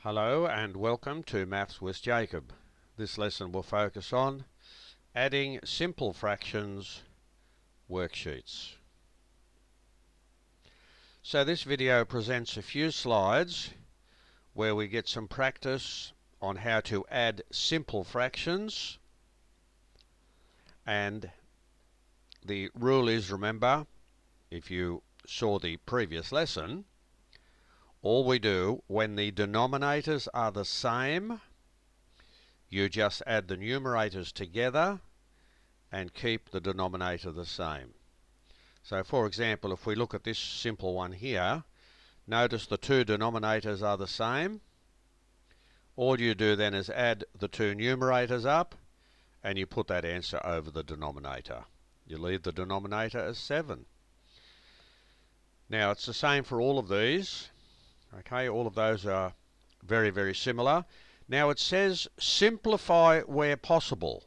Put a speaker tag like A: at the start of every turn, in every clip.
A: Hello and welcome to Maths with Jacob. This lesson will focus on adding simple fractions worksheets. So this video presents a few slides where we get some practice on how to add simple fractions, and the rule is, remember, if you saw the previous lesson, all we do when the denominators are the same, you just add the numerators together and keep the denominator the same. So for example, if we look at this simple one here, notice the two denominators are the same. All you do then is add the two numerators up and you put that answer over the denominator. You leave the denominator as 7. Now it's the same for all of these. Okay, all of those are very, very similar. Now it says simplify where possible.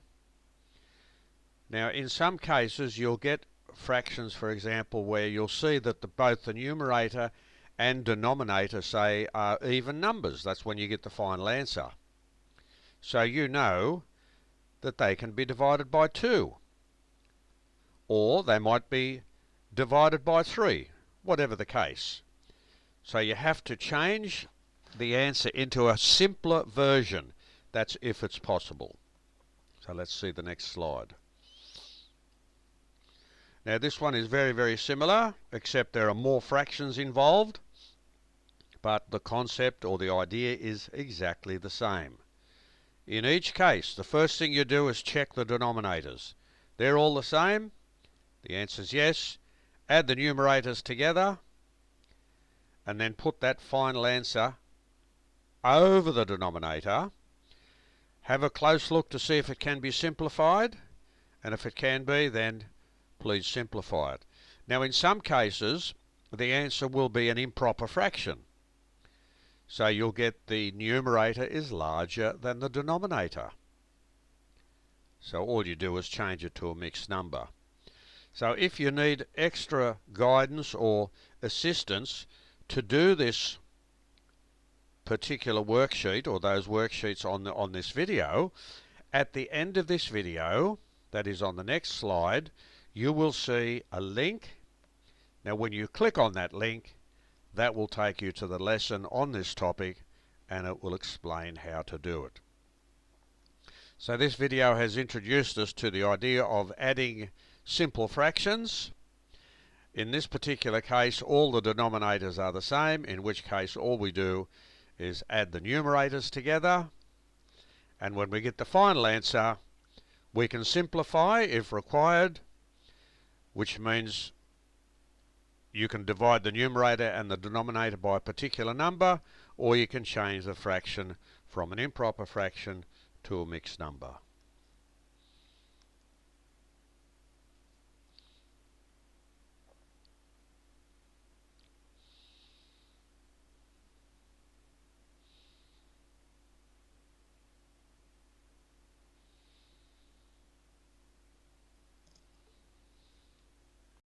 A: Now in some cases you'll get fractions, for example, where you'll see that both the numerator and denominator, say, are even numbers. That's when you get the final answer. So you know that they can be divided by 2. Or they might be divided by 3, whatever the case. So you have to change the answer into a simpler version. That's if it's possible. So let's see the next slide. Now this one is very, very similar, except there are more fractions involved, but the concept or the idea is exactly the same. In each case, the first thing you do is check the denominators. They're all the same. The answer is yes. Add the numerators together and then put that final answer over the denominator. Have a close look to see if it can be simplified, and if it can be, then please simplify it. Now in some cases the answer will be an improper fraction. So you'll get the numerator is larger than the denominator. So all you do is change it to a mixed number. So if you need extra guidance or assistance to do this particular worksheet or those worksheets on this video, at the end of this video, that is on the next slide, you will see a link. Now when you click on that link, that will take you to the lesson on this topic and it will explain how to do it. So this video has introduced us to the idea of adding simple fractions. In this particular case, all the denominators are the same, in which case all we do is add the numerators together, and when we get the final answer, we can simplify if required, which means you can divide the numerator and the denominator by a particular number, or you can change the fraction from an improper fraction to a mixed number.